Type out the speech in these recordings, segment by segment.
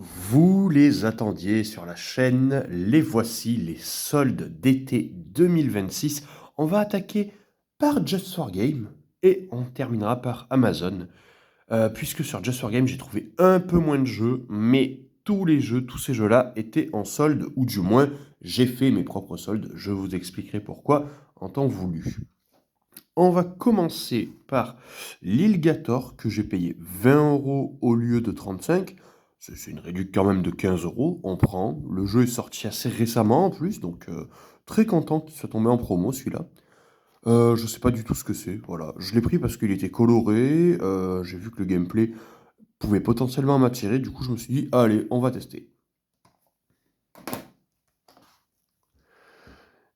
Vous les attendiez sur la chaîne, les voici les soldes d'été 2026. On va attaquer par Just for Game et on terminera par Amazon. Puisque sur Just for Game, j'ai trouvé un peu moins de jeux, mais tous les jeux, tous ces jeux-là étaient en solde, ou du moins, j'ai fait mes propres soldes. Je vous expliquerai pourquoi en temps voulu. On va commencer par l'Ilgator que j'ai payé 20 € au lieu de 35. C'est une réduction quand même de 15 €. On prend. Le jeu est sorti assez récemment en plus, donc très content qu'il soit tombé en promo celui-là. Je sais pas du tout ce que c'est. Voilà, je l'ai pris parce qu'il était coloré. J'ai vu que le gameplay pouvait potentiellement m'attirer. Du coup, je me suis dit, allez, on va tester.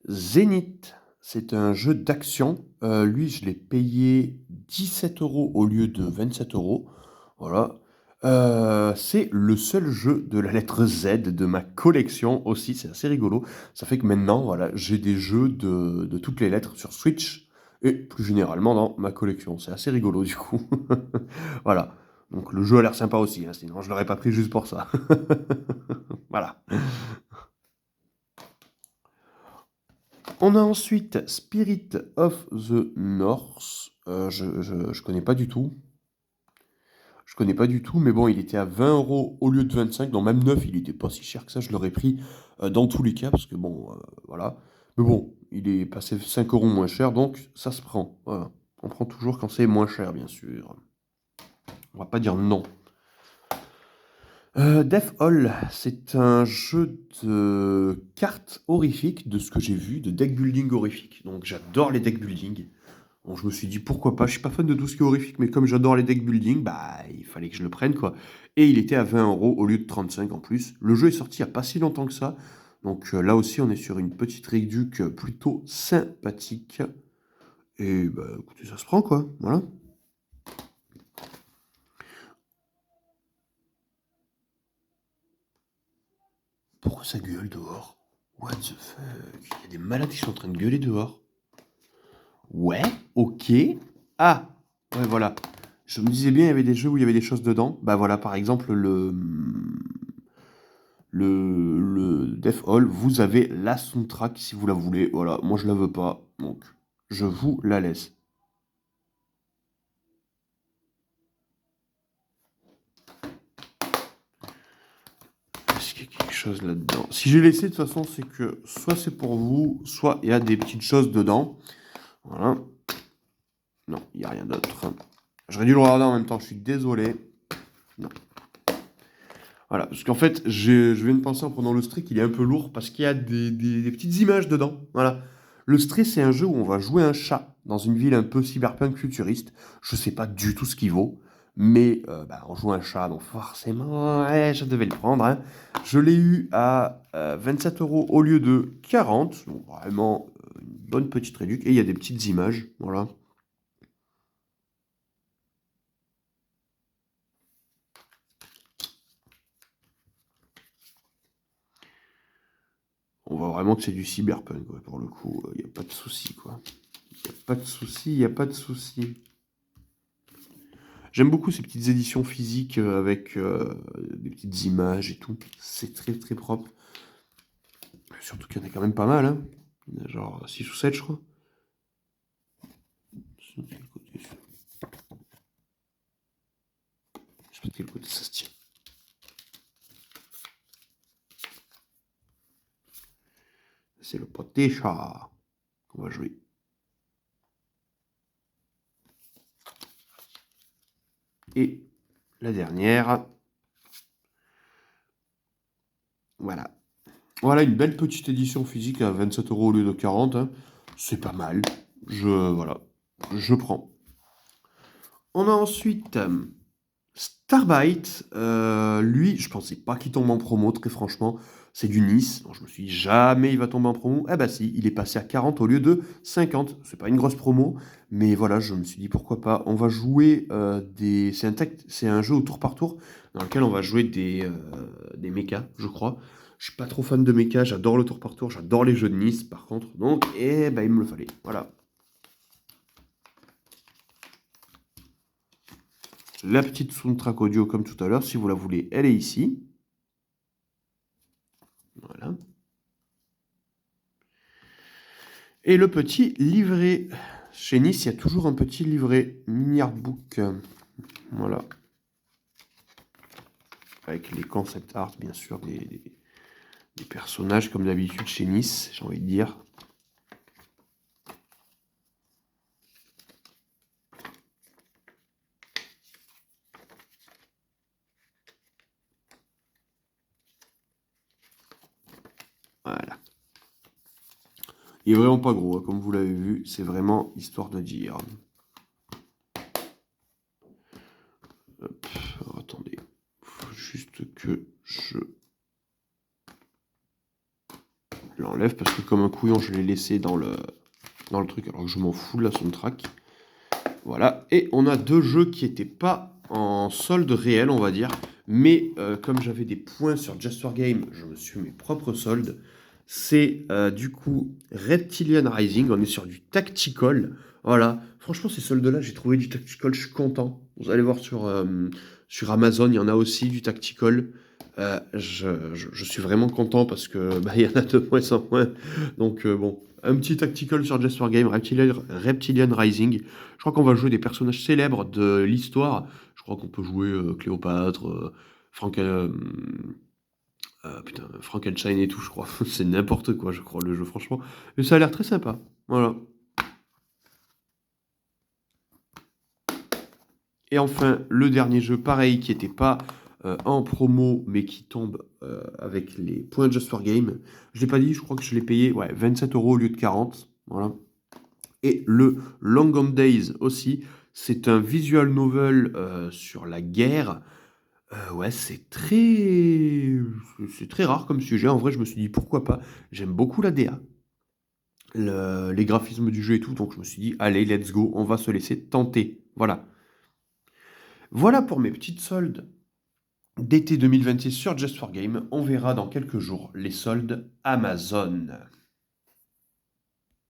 Zenith, c'est un jeu d'action. Lui, je l'ai payé 17 € au lieu de 27 €. Voilà. C'est le seul jeu de la lettre Z de ma collection aussi. C'est assez rigolo. Ça fait que maintenant, voilà, j'ai des jeux de toutes les lettres sur Switch et plus généralement dans ma collection. C'est assez rigolo du coup. Voilà. Donc le jeu a l'air sympa aussi, hein, sinon je l'aurais pas pris juste pour ça. Voilà. On a ensuite Spirit of the North. Je connais pas du tout. Je connais pas du tout, mais bon, il était à 20 € au lieu de 25. Donc même neuf, il était pas si cher que ça. Je l'aurais pris dans tous les cas, parce que bon, voilà. Mais bon, il est passé 5 € moins cher, donc ça se prend. Voilà. On prend toujours quand c'est moins cher, bien sûr. On va pas dire non. Death Hall, c'est un jeu de cartes horrifiques, de ce que j'ai vu, de deck building horrifique. Donc j'adore les deck building. Bon, je me suis dit pourquoi pas, je suis pas fan de tout ce qui est horrifique, mais comme j'adore les deck building, bah il fallait que je le prenne quoi. Et il était à 20 € au lieu de 35 en plus. Le jeu est sorti il n'y a pas si longtemps que ça. Donc là aussi on est sur une petite réduc plutôt sympathique. Et bah écoutez, ça se prend quoi, voilà. Pourquoi ça gueule dehors? What the fuck? Il y a des malades qui sont en train de gueuler dehors. Ouais, ok. Ah, ouais voilà. Je me disais bien, il y avait des jeux où il y avait des choses dedans. Bah voilà, par exemple, le Death Hall, vous avez la soundtrack si vous la voulez. Voilà, moi je la veux pas, donc je vous la laisse. Est-ce qu'il y a quelque chose là-dedans? Si j'ai laissé, de toute façon, c'est que soit c'est pour vous, soit il y a des petites choses dedans. Voilà. Non, il n'y a rien d'autre. J'aurais dû le regarder en même temps, je suis désolé. Non. Voilà, parce qu'en fait, je viens de penser en prenant le Stray qu'il est un peu lourd parce qu'il y a des petites images dedans. Voilà. Le Stray, c'est un jeu où on va jouer un chat dans une ville un peu cyberpunk futuriste. Je sais pas du tout ce qu'il vaut, mais bah, on joue un chat, donc forcément, ouais, je devais le prendre, hein. Je l'ai eu à 27 € au lieu de 40, donc vraiment une bonne petite réduction. Et il y a des petites images, voilà. On voit vraiment que c'est du cyberpunk, ouais, pour le coup, il n'y a pas de souci, quoi. Il n'y a pas de souci, il n'y a pas de souci. J'aime beaucoup ces petites éditions physiques avec des petites images et tout. C'est très très propre. Surtout qu'il y en a quand même pas mal, hein. Il y en a genre 6 ou 7, je crois. Je sais pas de quel côté ça se tient. C'est le poté chat qu'on va jouer. Et la dernière. Voilà. Voilà une belle petite édition physique à 27 € au lieu de 40, hein. C'est pas mal. Voilà. Je prends. On a ensuite Starbite. Lui, je pensais pas qu'il tombe en promo, très franchement. C'est du Nice. Donc je me suis dit, jamais il va tomber en promo. Eh bah si, il est passé à 40 au lieu de 50. C'est pas une grosse promo, mais voilà, je me suis dit, pourquoi pas. On va jouer c'est un jeu au tour par tour, dans lequel on va jouer des mechas, je crois. Je suis pas trop fan de mechas, j'adore le tour par tour, j'adore les jeux de Nice, par contre. Donc, eh ben, il me le fallait. Voilà. La petite soundtrack audio comme tout à l'heure, si vous la voulez, elle est ici. Voilà. Et le petit livret. Chez Nice, il y a toujours un petit livret mini artbook. Voilà. Avec les concept art, bien sûr, des personnages, comme d'habitude chez Nice, j'ai envie de dire. Voilà. Il est vraiment pas gros, hein, comme vous l'avez vu, c'est vraiment histoire de dire. Hop, alors, attendez, faut juste que je l'enlève parce que comme un couillon, je l'ai laissé dans le truc alors que je m'en fous de la soundtrack. Voilà, et on a deux jeux qui n'étaient pas en solde réel, on va dire, mais comme j'avais des points sur Just for Game, je me suis mis mes propres soldes. C'est du coup Reptilian Rising, on est sur du tactical. Voilà, franchement, ces soldes-là, j'ai trouvé du tactical, je suis content. Vous allez voir sur Amazon, il y en a aussi du tactical. Je suis vraiment content parce que bah, il y en a de moins en moins. Donc bon, un petit tactical sur Just for Game, Reptilian Rising. Je crois qu'on va jouer des personnages célèbres de l'histoire. Je crois qu'on peut jouer Cléopâtre, Frank, putain, Frankenstein et tout, je crois. C'est n'importe quoi, je crois, le jeu, franchement. Et ça a l'air très sympa. Voilà. Et enfin, le dernier jeu, pareil, qui n'était pas en promo, mais qui tombe avec les points Just for Game. Je l'ai pas dit, je crois que je l'ai payé 27 euros au lieu de 40. Voilà. Et le Long Gone Days aussi, c'est un visual novel sur la guerre. Ouais, c'est très rare comme sujet. En vrai, je me suis dit pourquoi pas. J'aime beaucoup la DA, les graphismes du jeu et tout, donc je me suis dit allez, let's go, on va se laisser tenter. Voilà. Voilà pour mes petites soldes d'été 2026 sur Just for Game. On verra dans quelques jours les soldes Amazon.